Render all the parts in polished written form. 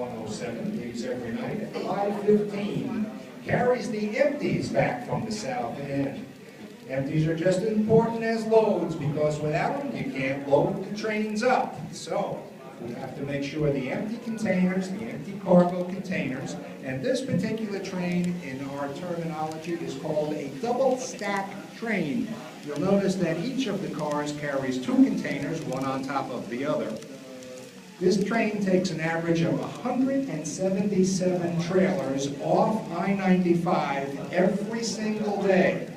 107 leaves every night at 5:15. Carries the empties back from the south end. Empties are just as important as loads because without them you can't load the trains up. So we have to make sure the empty containers, the empty cargo containers, and this particular train in our terminology is called a double stack train. You'll notice that each of the cars carries two containers, one on top of the other. This train takes an average of 177 trailers off I-95 every single day.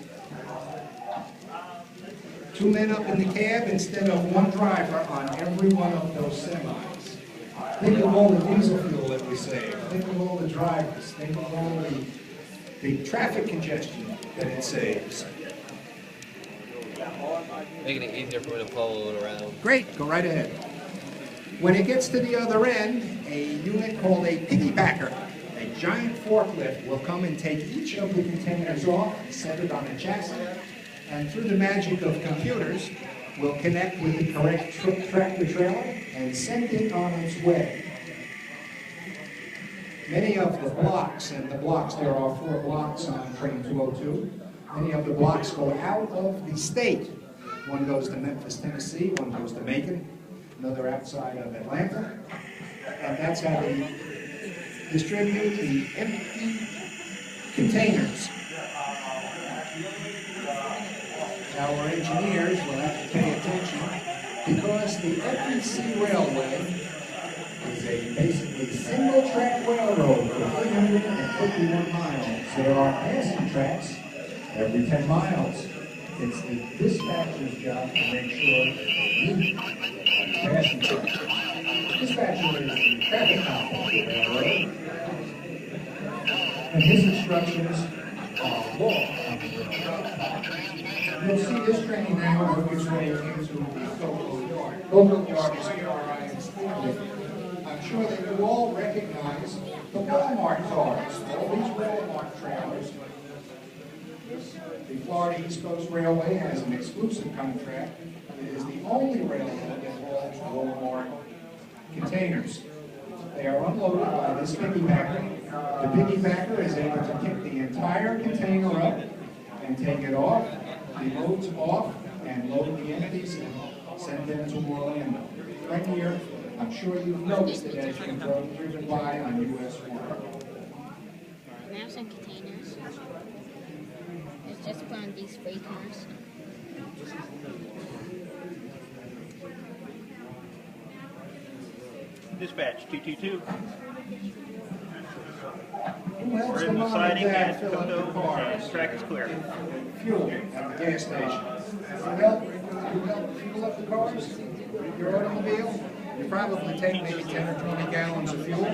2 men up in the cab instead of one driver on every one of those semis. Think of all the diesel fuel that we save. Think of all the drivers. Think of all the traffic congestion that it saves. Making it easier for me to follow it around. Great, go right ahead. When it gets to the other end, a unit called a piggybacker, a giant forklift, will come and take each of the containers off, set it on a chassis, and through the magic of computers, will connect with the correct tractor trailer and send it on its way. Many of the blocks, and the blocks, there are 4 blocks on train 202, many of the blocks go out of the state. One goes to Memphis, Tennessee, one goes to Macon, another outside of Atlanta, and that's how they distribute the empty containers. Our engineers will have to pay attention because the FEC Railway is a basically single-track railroad for 351 miles. There are passing tracks every 10 miles. It's the dispatcher's job to make sure you passing tracks. The dispatcher is the traffic cop of the railroad, and his instructions are law. You'll see this train now work its way into the Cocoa Yard. Cocoa Yard is here on I'm sure that you all recognize the Walmart cars, all these Walmart trailers. The Florida East Coast Railway has an exclusive contract. It is the only railroad that hauls Walmart containers. They are unloaded by this piggybacker. The piggybacker is able to kick the entire container up and take it off, the loads off, and load the empties and send them to Orlando. Right here, I'm sure you've noticed it as you've driven by on US 1. Now some containers. It's just on these freight cars. Dispatch 222. We're in the siding at Cocoa, and track is clear. Fuel at the gas station. You help fuel up the cars? Your automobile? You probably take maybe 10 or 20 gallons of fuel.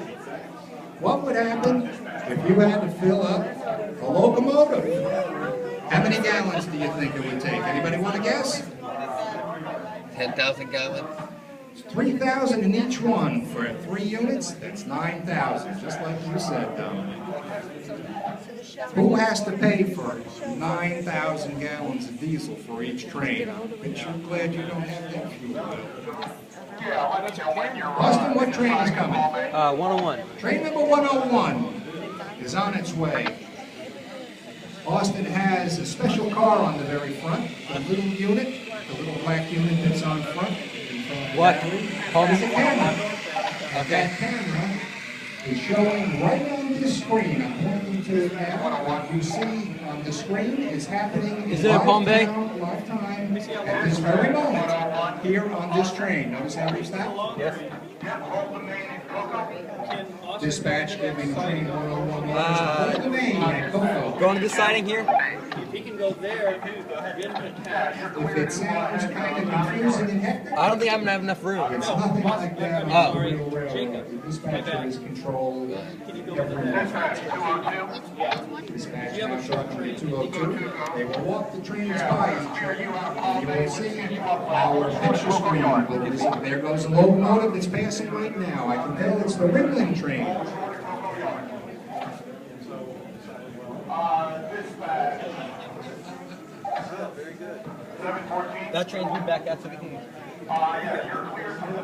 What would happen if you had to fill up a locomotive? How many gallons do you think it would take? Anybody want to guess? 10,000 gallons? 3,000 in each one for 3 units. That's 9,000, just like you said, Dominic. Who has to pay for 9,000 gallons of diesel for each train? But you're glad you don't have that fuel. Austin, what train is coming? 101. Train number 101 is on its way. Austin has a special car on the very front, the little unit, the little black unit that's on front. What? Called as a camera. Okay. That camera is showing right on this screen. I'm pointing to it now. What you see on the screen is happening in Palm Bay? live time at this very moment here on this train. Notice how we stop? Yes. Dispatch giving train 101 orders to the main at Cocoa. Going to the siding here? He can go there, too. Go ahead. If it sounds kind of confusing and hectic, I don't think I'm going to have enough room. it's nothing like that on the real railroad. The dispatcher is controlled every dispatch now shortly 202. They will walk the trains by each other, and you will see our picture screen. There goes a locomotive that's passing right now. I can tell it's the Ringling train. That train's been back out so we can... You're clear from the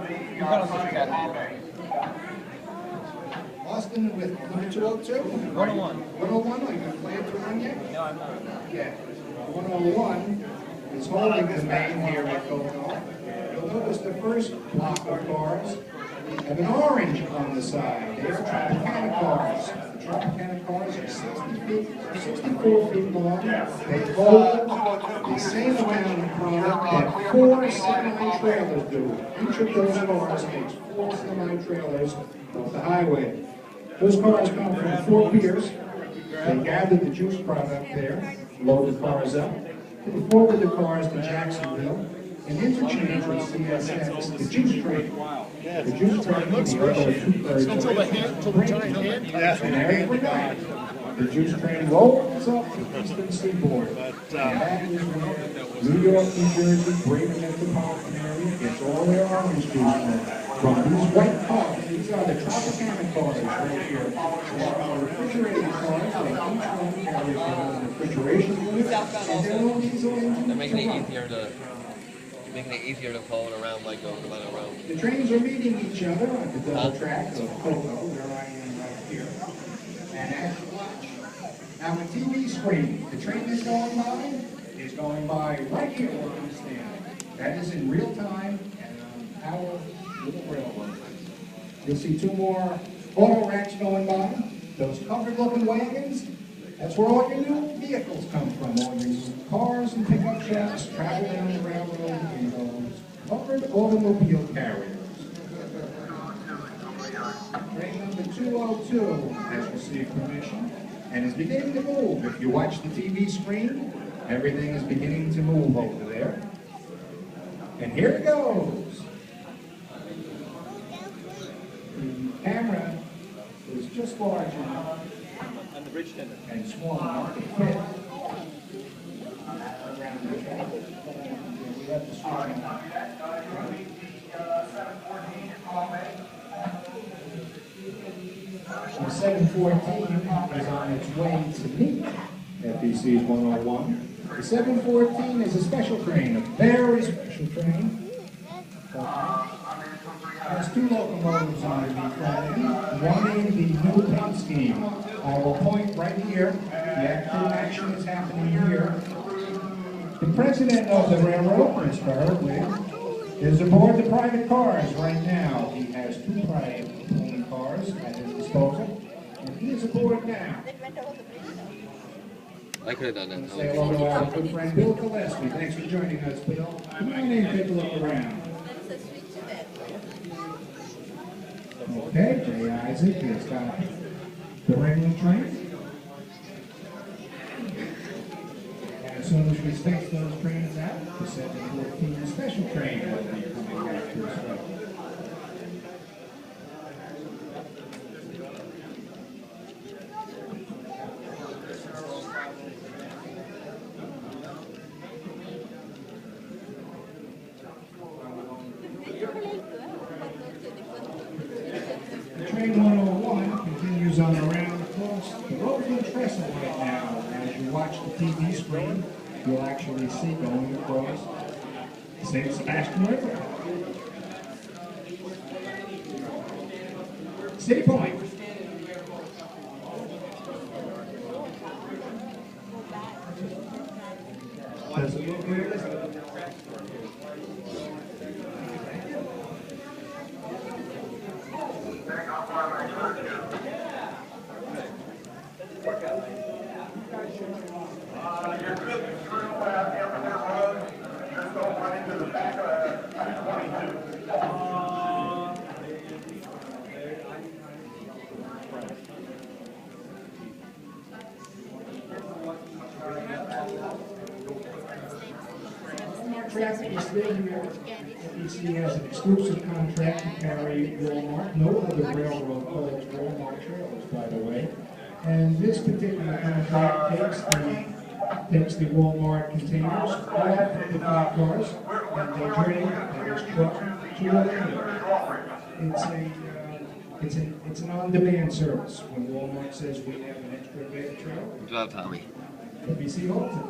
Justin, with number 202? 101. 101, are you going to plan to run yet? No, I'm not. Yeah. 101 is holding the main here at Coco. You'll notice the first block of cars have an orange on the side. They're Tropicana cars. The Tropicana cars are 64 feet long. They hold the same amount of product that 4 semi-trailers do. Each of those cars takes 4 semi-trailers off the highway. Those cars come from Fort Pierce. They gather the juice product there, load the cars up, they forward the cars to Jacksonville, and interchange with CSX, the juice train. The juice train is the other 2/3 Until the giant hand. and every night, the juice train rolls up the eastern seaboard. And that is where New York, New Jersey, greater metropolitan area gets all their orange juice from these white cars. These are the Tropicana cars right here. They are refrigerated cars. They each one carries their own refrigeration unit, and their own diesel engine. They're making it easier to pull it around like going around. The trains are meeting each other on the double track of Coco, where I am right here. And as you watch, now the TV screen, the train is going by right here where I'm standing. That is in real time and on our little railroad. You'll see 2 more auto racks going by. Those covered looking wagons, that's where all your new vehicles come from. All your cars and pickup trucks travel down the railroad in those covered automobile carriers. Train number 202 has received permission and is beginning to move. If you watch the TV screen, everything is beginning to move over there. And here it goes. The camera is just large enough On the bridge tender. and small enough to fit around the track. We have the screen. The 714 is on its way to meet FEC's 101. The 714 is a special train, a very special train. Has 2 locomotives underneath that, one in the new paint scheme. I will point right here. The action is happening here. The president of the railroad, Mr. Wig, is aboard the private cars right now. He has 2 private only cars at his disposal, and he is aboard now. I could have done that. Say hello to our good friend Bill Gillespie. Thanks for joining us, Bill. Come on in, take a look around. Okay, Jay Isaac has got the Ringling train. And as soon as we space those trains out, the 714 special train will be coming back to us. Train 101 continues on around across the Roseland Trestle right now. As you watch the TV screen, you'll actually see going across St. Sebastian River. City Point. Does it look realistic? Traffic is still here. FEC has an exclusive contract to carry Walmart. No other railroad holds Walmart trailers, by the way. And this particular contract takes the Walmart containers off the cars and they drain this truck to a lane. It's an on-demand service. When Walmart says we have an extra big trailer, Good job, Tommy. FEC holds it.